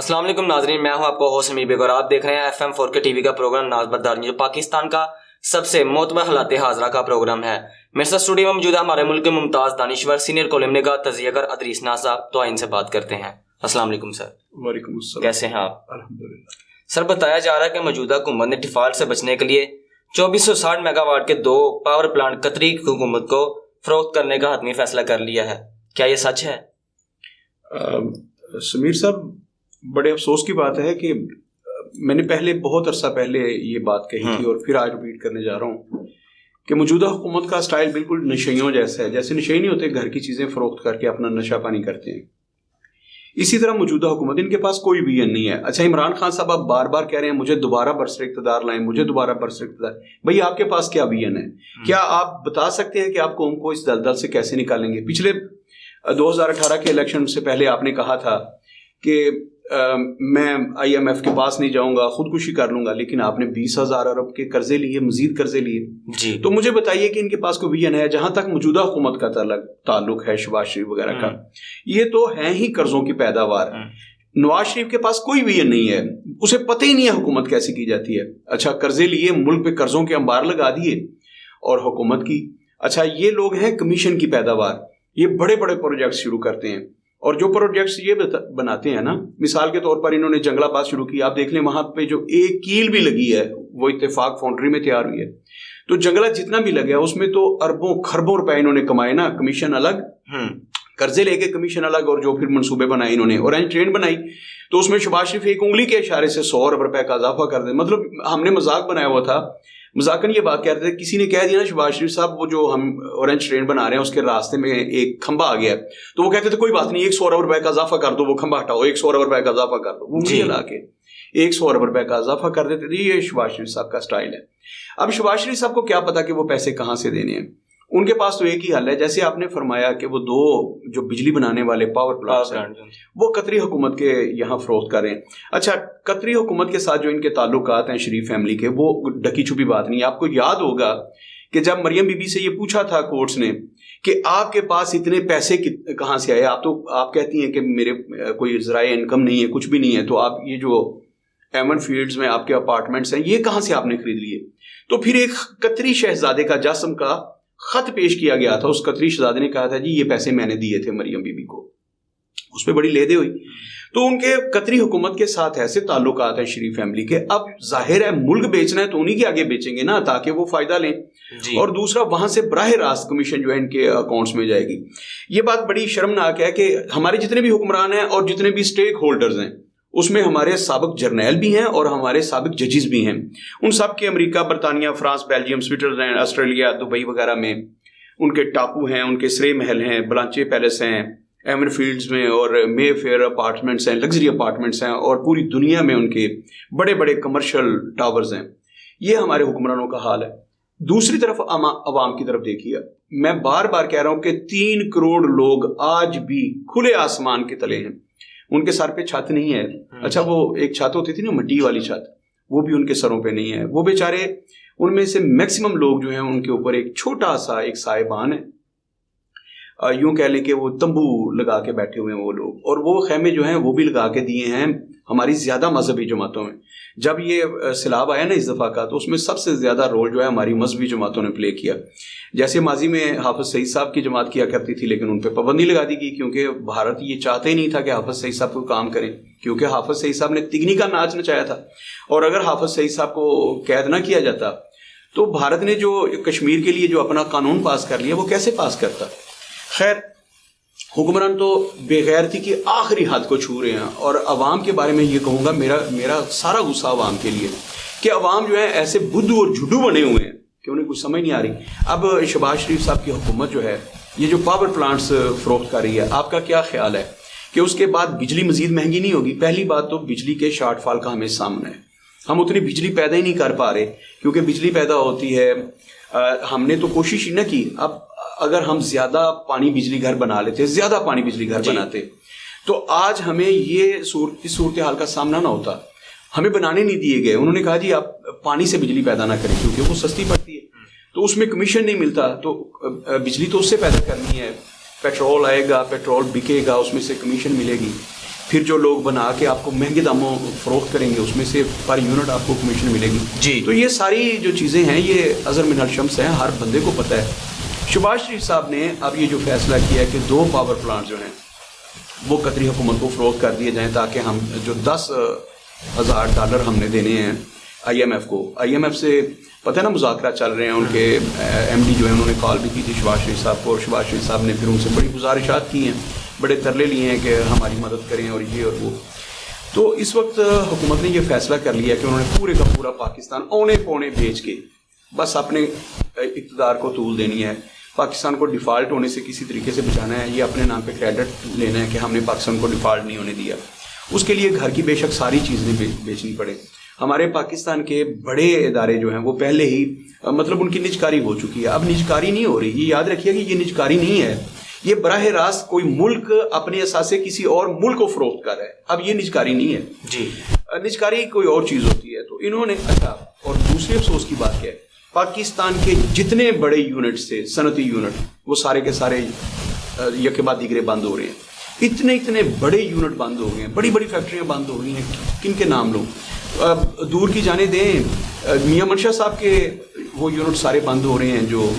السلام علیکم ناظرین، میں ہوں آپ کو ہوسٹ امیر بیگ اور آپ دیکھ رہے ہیں FM4 کے ٹی وی کا پروگرام ناز بردار، جو پاکستان کا سب سے معتبر حالات حاضرہ کا پروگرام ہے۔ میرے ساتھ اسٹوڈیو میں موجود ہے ہمارے ملک کے ممتاز دانشور سینئر کالم نگار تجزیہ گر ادریس ناز صاحب، تو ان سے بات کرتے ہیں۔ السلام علیکم سر۔ وعلیکم السلام، کیسے ہیں آپ؟ الحمدللہ۔ سر، بتایا جا رہا ہے کہ موجودہ حکومت نے ڈیفالٹ سے بچنے کے لیے 2460 میگا واٹ کے 2 پاور پلانٹ قطری حکومت کو فروخت کرنے کا حتمی فیصلہ کر لیا ہے، کیا یہ سچ ہے؟ سمیر صاحب، بڑے افسوس کی بات ہے کہ میں نے بہت عرصہ پہلے یہ بات کہی تھی اور پھر آج ریپیٹ کرنے جا رہا ہوں کہ موجودہ حکومت کا سٹائل بالکل نشئیوں جیسا ہے۔ جیسے نشئی نہیں ہوتے گھر کی چیزیں فروخت کر کے اپنا نشہ پانی کرتے ہیں، اسی طرح موجودہ حکومت، ان کے پاس کوئی ویژن نہیں ہے۔ اچھا، عمران خان صاحب آپ بار بار کہہ رہے ہیں مجھے دوبارہ برسر اقتدار لائیں، مجھے دوبارہ برسر اقتدار، بھئی آپ کے پاس کیا ویژن ہے؟ کیا آپ بتا سکتے ہیں کہ آپ قوم کو اس دلدل سے کیسے نکالیں گے؟ پچھلے 2018 کے الیکشن سے پہلے آپ نے کہا تھا کہ میں IMF کے پاس نہیں جاؤں گا، خودکشی کر لوں گا، لیکن آپ نے 20,000 ارب کے قرضے لیے، مزید قرضے لیے جی۔ تو مجھے بتائیے کہ ان کے پاس کوئی ویژن ہے؟ جہاں تک موجودہ حکومت کا تعلق ہے، شہباز شریف وغیرہ کا، یہ تو ہیں ہی قرضوں کی پیداوار۔ نواز شریف کے پاس کوئی ویژن نہیں ہے، اسے پتہ ہی نہیں ہے حکومت کیسے کی جاتی ہے۔ اچھا، قرضے لیے، ملک پہ قرضوں کے انبار لگا دیے اور حکومت کی۔ اچھا، یہ لوگ ہیں کمیشن کی پیداوار، یہ بڑے بڑے پروجیکٹ شروع کرتے ہیں، اور جو پروجیکٹس یہ بناتے ہیں نا، مثال کے طور پر انہوں نے جنگل آباد شروع کی، آپ دیکھ لیں وہاں پہ جو ایک کیل بھی لگی ہے وہ اتفاق فاؤنڈری میں تیار ہوئی ہے۔ تو جنگلات جتنا بھی لگا اس میں تو اربوں خربوں روپے انہوں نے کمائے نا، کمیشن الگ، قرضے لے کے کمیشن الگ، اور جو پھر منصوبے بنائے انہوں نے، اورنج ٹرین بنائی تو اس میں شہباز شریف ایک انگلی کے اشارے سے 100 ارب روپے کا اضافہ کر دے۔ مطلب ہم نے مذاق بنایا ہوا تھا، مذاقن یہ بات کہتے تھے، کسی نے کہہ دیا نا شہباز شریف صاحب وہ جو ہم اورنج ٹرین بنا رہے ہیں اس کے راستے میں ایک کھمبا آ گیا، تو وہ کہتے تھے کوئی بات نہیں، 100 ارب روپے کا اضافہ کر دو، وہ کھمبا ہٹاؤ، 100 ارب روپے کا اضافہ کر دو، وہ مجھے لا کے 100 ارب روپے کا اضافہ کر دیتے تھے۔ یہ شہباز شریف صاحب کا سٹائل ہے۔ اب شہباز شریف صاحب کو کیا پتا کہ وہ پیسے کہاں سے دینے ہیں، ان کے پاس تو ایک ہی حل ہے، جیسے آپ نے فرمایا کہ وہ 2 جو بجلی بنانے والے پاور پلانٹس ہیں وہ قطری حکومت کے یہاں فروخت کر رہے ہیں۔ اچھا، قطری حکومت کے ساتھ جو ان کے تعلقات ہیں شریف فیملی کے، وہ ڈکی چھپی بات نہیں ہے۔ آپ کو یاد ہوگا کہ جب مریم بی بی سے یہ پوچھا تھا کورٹس نے کہ آپ کے پاس اتنے پیسے کہاں سے آئے، آپ کہتی ہیں کہ میرے کوئی ذرائع انکم نہیں ہے، کچھ بھی نہیں ہے، تو آپ یہ جو ایمن فیلڈز میں آپ کے اپارٹمنٹس ہیں یہ کہاں سے آپ نے خرید لیے؟ تو پھر ایک قطری شہزادے کا جسم کا خط پیش کیا گیا تھا، اس قطری شہزادے نے کہا تھا جی یہ پیسے میں نے دیے تھے مریم بی بی کو، اس پہ بڑی لیدے ہوئی۔ تو ان کے قطری حکومت کے ساتھ ایسے تعلقات ہیں شریف فیملی کے۔ اب ظاہر ہے ملک بیچنا ہے تو انہی کے آگے بیچیں گے نا تاکہ وہ فائدہ لیں، اور دوسرا وہاں سے براہ راست کمیشن جو ہے ان کے اکاؤنٹس میں جائے گی۔ یہ بات بڑی شرمناک ہے کہ ہمارے جتنے بھی حکمران ہیں اور جتنے بھی سٹیک ہولڈرز ہیں اس میں ہمارے سابق جرنیل بھی ہیں اور ہمارے سابق ججز بھی ہیں، ان سب کے امریکہ، برطانیہ، France, Belgium, Switzerland, Australia, Dubai وغیرہ میں ان کے ٹاپو ہیں، ان کے سرے محل ہیں، بلانچے پیلس ہیں ایمن فیلڈز میں، اور مے فیئر اپارٹمنٹس ہیں، لگژری اپارٹمنٹس ہیں، اور پوری دنیا میں ان کے بڑے بڑے کمرشل ٹاورز ہیں۔ یہ ہمارے حکمرانوں کا حال ہے۔ دوسری طرف عوام کی طرف دیکھیے، میں بار بار کہہ رہا ہوں کہ 3 کروڑ لوگ آج بھی کھلے آسمان کے تلے ہیں، ان کے سر پہ چھت نہیں ہے۔ اچھا، وہ ایک چھت ہوتی تھی نا مٹی والی چھت، وہ بھی ان کے سروں پہ نہیں ہے۔ وہ بیچارے، ان میں سے میکسیمم لوگ جو ہیں ان کے اوپر ایک چھوٹا سا ایک سائبان ہے، یوں کہہ لیں کہ وہ تمبو لگا کے بیٹھے ہوئے ہیں وہ لوگ، اور وہ خیمے جو ہیں وہ بھی لگا کے دیے ہیں ہماری زیادہ مذہبی جماعتوں میں۔ جب یہ سیلاب آیا نا اس دفعہ کا، تو اس میں سب سے زیادہ رول جو ہے ہماری مذہبی جماعتوں نے پلے کیا۔ جیسے ماضی میں حافظ سعید صاحب کی جماعت کیا کرتی تھی، لیکن ان پہ پابندی لگا دی گئی کیونکہ بھارت یہ چاہتے ہی نہیں تھا کہ حافظ سعید صاحب کو کام کریں، کیونکہ حافظ سعید صاحب نے تگنی کا ناچ نچایا تھا، اور اگر حافظ سعید صاحب کو قید نہ کیا جاتا تو بھارت نے جو کشمیر کے لیے جو اپنا قانون پاس کر لیا وہ کیسے پاس کرتا؟ خیر، حکمران تو بے غیرتی کی آخری حد کو چھو رہے ہیں، اور عوام کے بارے میں یہ کہوں گا، میرا سارا غصہ عوام کے لیے کہ عوام جو ہے ایسے بدھو اور جھڈو بنے ہوئے ہیں کہ انہیں کچھ سمجھ نہیں آ رہی۔ اب شہباز شریف صاحب کی حکومت جو ہے یہ جو پاور پلانٹس فروخت کر رہی ہے، آپ کا کیا خیال ہے کہ اس کے بعد بجلی مزید مہنگی نہیں ہوگی؟ پہلی بات تو بجلی کے شارٹ فال کا ہمیں سامنا ہے، ہم اتنی بجلی پیدا ہی نہیں کر پا رہے، کیونکہ بجلی پیدا ہوتی ہے، ہم نے تو کوشش ہی نہ کی۔ اب اگر ہم زیادہ پانی بجلی گھر بنا لیتے، زیادہ پانی بجلی گھر بناتے، تو آج ہمیں اس صورتحال کا سامنا نہ ہوتا۔ ہمیں بنانے نہیں دیے گئے، انہوں نے کہا جی آپ پانی سے بجلی پیدا نہ کریں کیونکہ وہ سستی پڑتی ہے، تو اس میں کمیشن نہیں ملتا، تو بجلی تو اس سے پیدا کرنی ہے، پیٹرول آئے گا، پیٹرول بکے گا، اس میں سے کمیشن ملے گی، پھر جو لوگ بنا کے آپ کو مہنگے داموں فروخت کریں گے اس میں سے پر یونٹ آپ کو کمیشن ملے گی جی. تو یہ ساری جو چیزیں ہیں یہ ازر من الشمس ہیں, ہر بندے کو پتہ ہے. شہباز شریف صاحب نے اب یہ جو فیصلہ کیا ہے کہ 2 پاور پلانٹ جو ہیں وہ قطری حکومت کو فروخت کر دیے جائیں تاکہ ہم جو $10,000 ہم نے دینے ہیں IMF کو, IMF سے پتہ ہے نا مذاکرات چل رہے ہیں, ان کے MD جو ہیں انہوں نے کال بھی کی تھی شہباز شریف صاحب کو, اور شہباز شریف صاحب نے پھر ان سے بڑی گزارشات کی ہیں, بڑے ترلے لیے ہیں کہ ہماری مدد کریں اور یہ اور وہ. تو اس وقت حکومت نے یہ فیصلہ کر لیا کہ انہوں نے پورے کا پورا پاکستان اونے پونے بیچ کے بس اپنے اقتدار کو طول دینی ہے, پاکستان کو ڈیفالٹ ہونے سے کسی طریقے سے بچانا ہے, یہ اپنے نام پہ کریڈٹ لینا ہے کہ ہم نے پاکستان کو ڈیفالٹ نہیں ہونے دیا. اس کے لیے گھر کی بے شک ساری چیزیں بیچنی پڑے. ہمارے پاکستان کے بڑے ادارے جو ہیں وہ پہلے ہی مطلب ان کی نجکاری ہو چکی ہے, اب نجکاری نہیں ہو رہی. یہ یاد رکھیے کہ یہ نجکاری نہیں ہے, یہ براہ راست کوئی ملک اپنے اثاثے کسی اور ملک کو فروخت کر رہا ہے. اب یہ نجکاری نہیں ہے جی, نجکاری کوئی اور چیز ہوتی ہے. تو انہوں نے اچھا, اور دوسری افسوس کی بات کیا ہے, پاکستان کے جتنے بڑے یونٹس تھے صنعتی یونٹ وہ سارے کے سارے یکے بعد دیگرے بند ہو رہے ہیں. اتنے بڑے یونٹ بند ہو گئے ہیں, بڑی بڑی فیکٹریاں بند ہو گئی ہیں. کن کے نام لوں, دور کی جانے دیں, میاں منشا صاحب کے وہ یونٹ سارے بند ہو رہے ہیں جو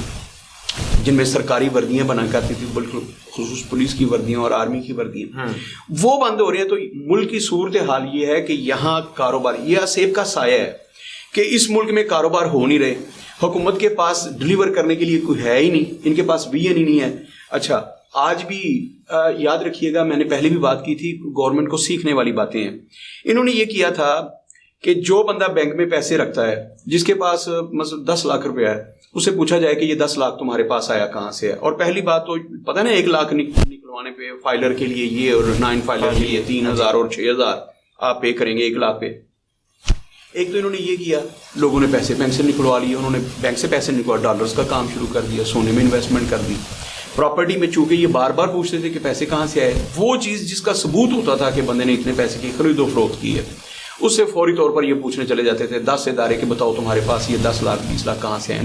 جن میں سرکاری وردیاں بنا کرتی تھی, بالکل خصوص پولیس کی وردیاں اور آرمی کی وردیاں, وہ بند ہو رہے ہیں. تو ملک کی صورتحال یہ ہے کہ یہاں کاروبار, یہ اسیب کا سایہ ہے کہ اس ملک میں کاروبار ہو نہیں رہے. حکومت کے پاس ڈلیور کرنے کے لیے کوئی ہے ہی نہیں, ان کے پاس VN ہی نہیں ہے. اچھا, آج بھی یاد رکھیے گا, میں نے پہلے بھی بات کی تھی, گورنمنٹ کو سیکھنے والی باتیں ہیں. انہوں نے یہ کیا تھا کہ جو بندہ بینک میں پیسے رکھتا ہے, جس کے پاس مثلا 10 لاکھ روپیہ ہے, اسے پوچھا جائے کہ یہ 10 لاکھ تمہارے پاس آیا کہاں سے ہے. اور پہلی بات تو پتہ نا 1 لاکھ نکلوانے پہ فائلر کے لیے یہ اور 9 فائلر کے لیے 3,000 اور 6,000 آپ پے کریں گے 1 لاکھ پہ. ایک تو انہوں نے یہ کیا, لوگوں نے پیسے بینک سے نکلوا لیے, انہوں نے بینک سے پیسے نکلوا, ڈالرز کا کام شروع کر دیا, سونے میں انویسٹمنٹ کر دی. پراپرٹی میں چونکہ یہ بار بار پوچھتے تھے کہ پیسے کہاں سے آئے, وہ چیز جس کا ثبوت ہوتا تھا کہ بندے نے اتنے پیسے کی خرید و فروخت کی ہے, اس سے فوری طور پر یہ پوچھنے چلے جاتے تھے 10 ادارے کہ بتاؤ تمہارے پاس یہ 10 لاکھ 20 لاکھ کہاں سے ہیں.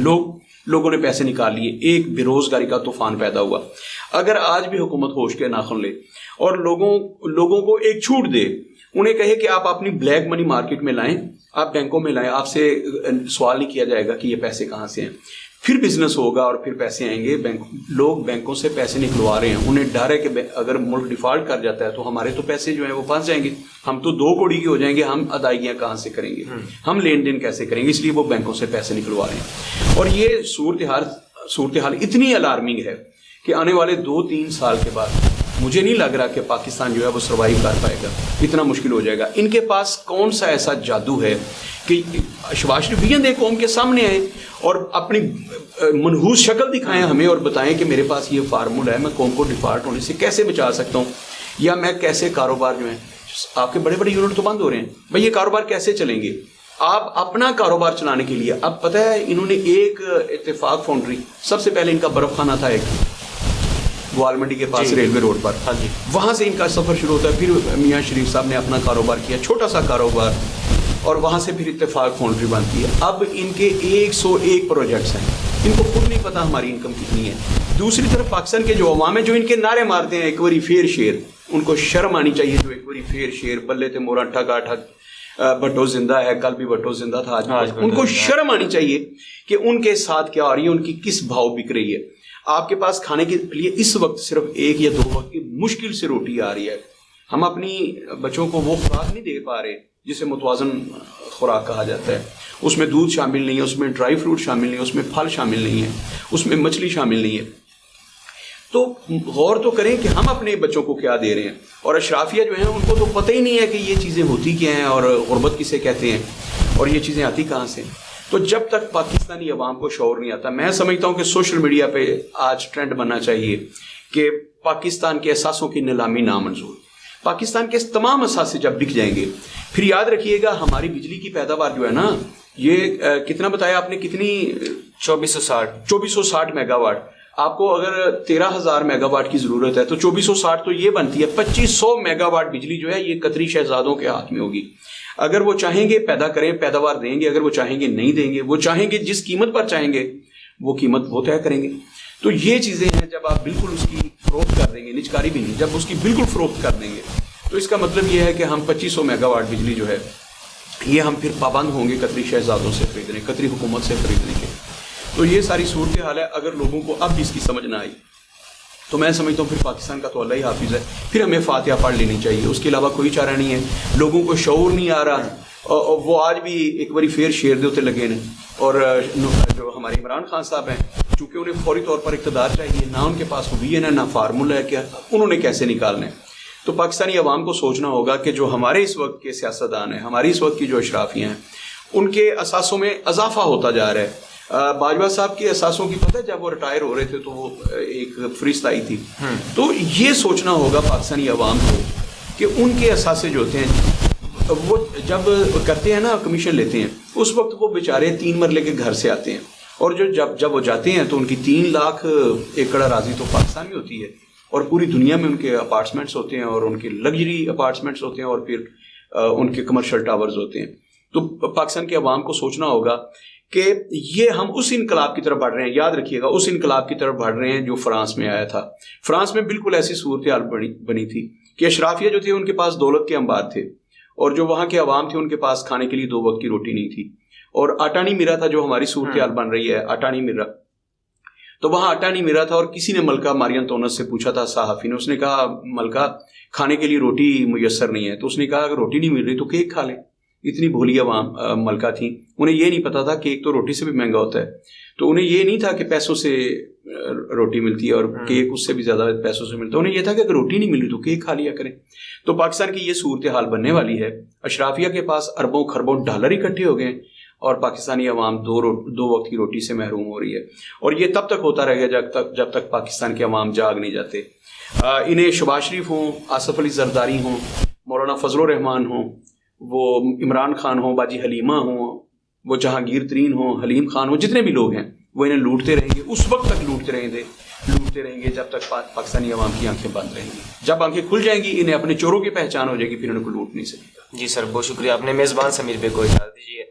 لوگوں نے پیسے نکال لیے, ایک بے روزگاری کا طوفان پیدا ہوا. اگر آج بھی حکومت ہوش کے ناخن لے اور لوگوں کو ایک چھوٹ دے, انہیں کہے کہ آپ اپنی بلیک منی مارکیٹ میں لائیں, آپ بینکوں میں لائیں, آپ سے سوال نہیں کیا جائے گا کہ یہ پیسے کہاں سے ہیں, پھر بزنس ہوگا اور پھر پیسے آئیں گے. لوگ بینکوں سے پیسے نکلوا رہے ہیں, انہیں ڈر ہے کہ اگر ملک ڈیفالٹ کر جاتا ہے تو ہمارے تو پیسے جو ہیں وہ پھنس جائیں گے, ہم تو 2 کوڑی کے ہو جائیں گے, ہم ادائیگیاں کہاں سے کریں گے, ہم لین دین کیسے کریں گے, اس لیے وہ بینکوں سے پیسے نکلوا رہے ہیں. اور یہ صورتحال اتنی الارمنگ ہے کہ آنے والے 2-3 سال کے بعد مجھے نہیں لگ رہا کہ پاکستان جو ہے وہ سروائیو کر پائے گا, اتنا مشکل ہو جائے گا. ان کے پاس کون سا ایسا جادو ہے کہ شہباز شریف ایک قوم کے سامنے آئے اور اپنی منحوس شکل دکھائیں ہمیں اور بتائیں کہ میرے پاس یہ فارمولا ہے, میں قوم کو ڈیفالٹ ہونے سے کیسے بچا سکتا ہوں, یا میں کیسے کاروبار جو ہیں, آپ کے بڑے بڑے یونٹ تو بند ہو رہے ہیں بھائی, یہ کاروبار کیسے چلیں گے. آپ اپنا کاروبار چلانے کے لیے, اب پتہ ہے انہوں نے ایک اتفاق فاؤنڈری, سب سے پہلے ان کا برف خانہ تھا ایک گوال منڈی کے پاس ریلوے روڈ پر, وہاں سے ان کا سفر شروع ہوتا ہے. پھر میاں شریف صاحب نے اپنا کاروبار کیا, چھوٹا سا کاروبار, اور وہاں سے پھر اتفاق فاؤنڈری بنتی ہے. اب ان کے 101 پروجیکٹس ہیں, ان کو خود نہیں پتا ہماری انکم کتنی ہے. دوسری طرف پاکستان کے جو عوام ہیں جو ان کے نعرے مارتے ہیں ایک باری پھر شیر, ان کو شرم آنی چاہیے. جو ایک باری پھر شیر, بلے تے مورا ٹھگا ٹھگ, بھٹو زندہ ہے, کل بھی بھٹو زندہ تھا, آج ان کو شرم آنی چاہیے کہ ان کے ساتھ کیا ہو رہی ہے, ان کی کس بھاؤ بک رہی ہے. آپ کے پاس کھانے کے لیے اس وقت صرف 1 یا 2 وقت کی مشکل سے روٹی آ رہی ہے. ہم اپنی بچوں کو وہ خوراک نہیں دے پا رہے جسے متوازن خوراک کہا جاتا ہے. اس میں دودھ شامل نہیں ہے, اس میں ڈرائی فروٹ شامل نہیں ہے, اس میں پھل شامل نہیں ہے, اس میں مچھلی شامل نہیں ہے. تو غور تو کریں کہ ہم اپنے بچوں کو کیا دے رہے ہیں. اور اشرافیہ جو ہیں ان کو تو پتہ ہی نہیں ہے کہ یہ چیزیں ہوتی کیا ہیں اور غربت کسے کہتے ہیں اور یہ چیزیں آتی کہاں سے. تو جب تک پاکستانی عوام کو شعور نہیں آتا, میں سمجھتا ہوں کہ سوشل میڈیا پہ آج ٹرینڈ بننا چاہیے کہ پاکستان کے اثاثوں کی نیلامی نامنظور. پاکستان کے تمام اثاثے جب بک جائیں گے, پھر یاد رکھیے گا ہماری بجلی کی پیداوار جو ہے نا, یہ کتنا بتایا آپ نے, کتنی 2460 میگا واٹ. آپ کو اگر 13,000 میگا واٹ کی ضرورت ہے تو 2460 تو یہ بنتی ہے 2500 میگا واٹ بجلی جو ہے یہ قطری شہزادوں کے ہاتھ میں ہوگی. اگر وہ چاہیں گے پیدا کریں, پیداوار دیں گے, اگر وہ چاہیں گے نہیں دیں گے, وہ چاہیں گے جس قیمت پر چاہیں گے وہ قیمت وہ طے کریں گے. تو یہ چیزیں ہیں, جب آپ بالکل اس کی فروخت کر دیں گے, نجکاری بھی نہیں, جب اس کی بالکل فروخت کر دیں گے تو اس کا مطلب یہ ہے کہ ہم 2500 میگا واٹ بجلی جو ہے یہ ہم پھر پابند ہوں گے قطری شہزادوں سے خریدنے، قطری حکومت سے خریدنے کے. تو یہ ساری صورتحال ہے. اگر لوگوں کو اب اس کی سمجھ نہ آئی تو میں سمجھتا ہوں پھر پاکستان کا تو اللہ ہی حافظ ہے، پھر ہمیں فاتحہ پڑھ لینی چاہیے، اس کے علاوہ کوئی چارہ نہیں ہے. لوگوں کو شعور نہیں آ رہا، اور وہ آج بھی ایک باری پھر شیر دے ہوتے لگے ہیں. اور جو ہمارے عمران خان صاحب ہیں، چونکہ انہیں فوری طور پر اقتدار چاہیے، نہ ان کے پاس ویژن ہے نہ فارمولہ ہے کہ انہوں نے کیسے نکالنا ہے. تو پاکستانی عوام کو سوچنا ہوگا کہ جو ہمارے اس وقت کے سیاستدان ہیں، ہماری اس وقت کی جو اشرافیہ ہیں، ان کے اثاثوں میں اضافہ ہوتا جا رہا ہے. باجوہ صاحب کے اثاثوں کی پتہ ہے جب وہ ریٹائر ہو رہے تھے تو وہ ایک فہرست آئی تھی. تو یہ سوچنا ہوگا پاکستانی عوام کو کہ ان کے اثاثے جو ہوتے ہیں وہ جب کرتے ہیں نا کمیشن لیتے ہیں، اس وقت وہ بیچارے 3 مرلے کے گھر سے آتے ہیں، اور جب وہ جاتے ہیں تو ان کی 3 لاکھ ایکڑ اراضی تو پاکستان میں ہوتی ہے، اور پوری دنیا میں ان کے اپارٹمنٹس ہوتے ہیں، اور ان کے لگژری اپارٹمنٹس ہوتے ہیں، اور پھر ان کے کمرشل ٹاورز ہوتے ہیں. تو پاکستان کے عوام کو سوچنا ہوگا کہ یہ ہم اس انقلاب کی طرف بڑھ رہے ہیں. یاد رکھیے گا اس انقلاب کی طرف بڑھ رہے ہیں جو فرانس میں آیا تھا. فرانس میں بالکل ایسی صورتحال بنی تھی کہ اشرافیہ جو تھے ان کے پاس دولت کے انبار تھے، اور جو وہاں کے عوام تھے ان کے پاس کھانے کے لیے 2 وقت کی روٹی نہیں تھی، اور آٹا نہیں ملا تھا. جو ہماری صورتحال بن رہی ہے، آٹا نہیں مل رہا. تو وہاں آٹا نہیں ملا تھا، اور کسی نے ملکہ مارین تونس سے پوچھا تھا، صحافی نے، اس نے کہا ملکہ کھانے کے لیے روٹی میسر نہیں ہے. تو اس نے کہا اگر روٹی نہیں مل رہی تو کیک کھا لیں. اتنی بھولی عوام ملکہ تھیں، انہیں یہ نہیں پتا تھا کہ کیک تو روٹی سے بھی مہنگا ہوتا ہے. تو انہیں یہ نہیں تھا کہ پیسوں سے روٹی ملتی ہے اور کیک اس سے بھی زیادہ پیسوں سے ملتا ہے. انہیں یہ تھا کہ اگر روٹی نہیں مل رہی تو کیک کھا لیا کریں. تو پاکستان کی یہ صورتحال بننے والی ہے. اشرافیہ کے پاس اربوں خربوں ڈالر اکٹھے ہو گئے، اور پاکستانی عوام 2 وقت کی روٹی سے محروم ہو رہی ہے. اور یہ تب تک ہوتا رہے گا جب تک پاکستان کے عوام جاگ نہیں جاتے. انہیں شہباز شریف ہوں، آصف علی زرداری ہوں، مولانا فضل الرحمان ہوں، وہ عمران خان ہوں، باجی حلیمہ ہوں، وہ جہانگیر ترین ہوں، حلیم خان ہوں، جتنے بھی لوگ ہیں وہ انہیں لوٹتے رہیں گے. اس وقت تک لوٹتے رہیں گے جب تک پاکستانی عوام کی آنکھیں بند رہیں گی. جب آنکھیں کھل جائیں گی انہیں اپنے چوروں کی پہچان ہو جائے گی، پھر ان کو لوٹ نہیں سکے گا. جی سر، بہت شکریہ. آپ نے میزبان سمیر بے کو اجازت دیجیے.